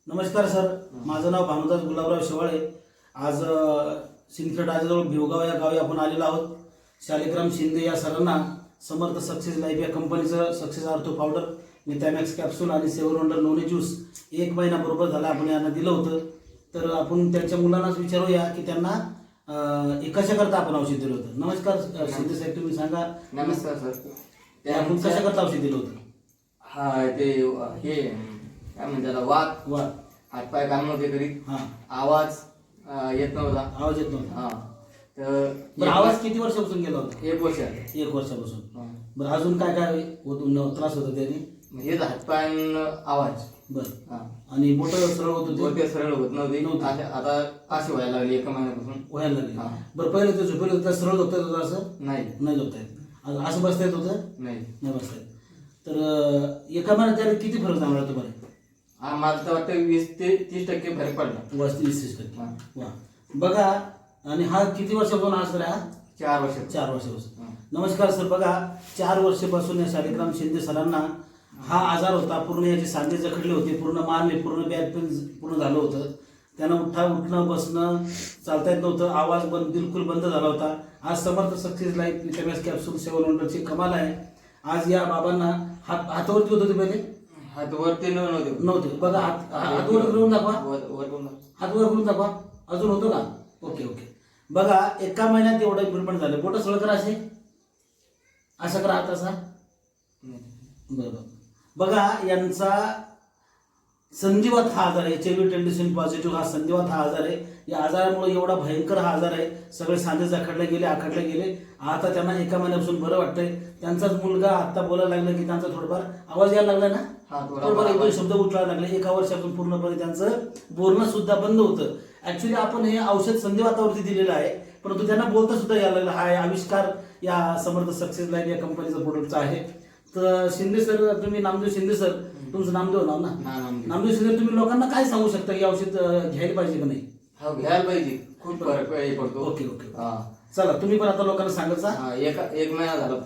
नमस्कार सर, माझं नाव भानुदास गुलाबराव शेवाळे. आज सिंदखेड राजाजवळ भिवगाव या गावी आपण आलेलो आहोत. शालिग्राम शिंदे या सरांना समर्थ सक्सेस लाईफ या कंपनीचं सक्सेस आर्थो पावडर, मिथॅमॅक्स कॅप्सूल आणि 7 वंडर नोनी ज्यूस 1 महिना बरोबर झाला आपण यांना दिलं होतं. तर आपण त्यांच्या मुलांनाच विचारूया की त्यांना कशाकरता आपण औषध दिलं होतं. नमस्कार शिंदे साहेब, तुम्ही सांगा. नमस्कार सर. ते आपण कशाकरता औषध दिलं होतं? हा ते हे काय म्हणतात, वात वा हातपाय काम नव्हते करीत, हां, आवाज येत नव्हता. आवाज येत नव्हता. हा तर बरं, आवाज किती वर्षापासून गेला होता? 1 वर्ष. 1 वर्षापासून. हा. बरं, अजून काय काय त्रास होता त्याने? हे हातपाय आवाज. बरं, हा. आणि बोट सरळ होत होते? बोटे सरळ होत नव्हती. नव्हती. आता अशी व्हायला लागली 1 महिन्यापासून. व्हायला लागले. हा. बरं, पहिले ते झोपेल होतं सरळ झोपता येत होतं? असं नाही नाही झोपता येत. असं बसता येत होतं? नाही. नाही बसता येत. तर एका महिन्यात त्याला किती फरक जाणवला तुम्हाला? मला तर वाटतं 20 ते 30% फरक पडला. 20-30%. हा. वा, बघा. आणि हा किती वर्षापासून हा सर? 4 वर्ष. 4 वर्षापासून. हा. नमस्कार सर, बघा 4 वर्षापासून या शालिग्राम शिंदे सरांना हा आजार होता. पूर्ण याचे सांधे जखडले होते, पूर्ण मान, पूर्ण बॅक पेन पूर्ण झालं होतं. त्यांना उठणं बसणं चालता येत नव्हतं. आवाज बिलकुल बंद झाला होता. आज समर्थ सक्सेस लाईफ विटॅमिन्स कॅप्सूल 7 वंडरची कमाल आहे. आज या बाबांना हातावरती होत होते पहिले? हात वरती नव्हते. बघा, हात वर करून दाखवा. हात वर करून दाखवा. अजून होतो का? Okay okay. बघा, एका महिन्यात एवढं इम्प्रुव्हमेंट झालं. बोट सरळ करा, असे असं करा, हात असा. बरोबर. बघा, यांचा संधिवात हा आजार आहे. HIV टेंडेशन पॉझिटिव्ह हा संधिवात हा आजार आहे. या आजारामुळे एवढा भयंकर हा आजार आहे. सगळे सांधे जखडले गेले, आखडले गेले. आता त्यांना एका महिन्यापासून बरं वाटतंय. त्यांचाच मुलगा आता बोलायला लागला की त्यांचा थोडंफार आवाज यायला लागला ना, थोडंफार 1-2 शब्द उठवायला लागले. 1 वर्षापासून पूर्णपणे त्यांचं बोलणं सुद्धा बंद होतं. ऍक्च्युली आपण हे औषध संधिवातावरती दिलेलं आहे, परंतु त्यांना बोलता सुद्धा यायला लागलं. हा आविष्कार या समर्थ सक्सेस लाईफ या कंपनीचा प्रोडक्टचा आहे. तर शिंदे सर, तुम्ही नामदेव शिंदे सर, तुमचं नामदेव नाव ना? नामदेव शिंदे, तुम्ही लोकांना काय सांगू शकता की औषध घ्यायला पाहिजे का नाही? हा, घ्यायला पाहिजे. खूप फरक पडतो. Okay okay. हा. चला, तुम्ही पण आता लोकांना सांगायचा. 1 महिना झाला.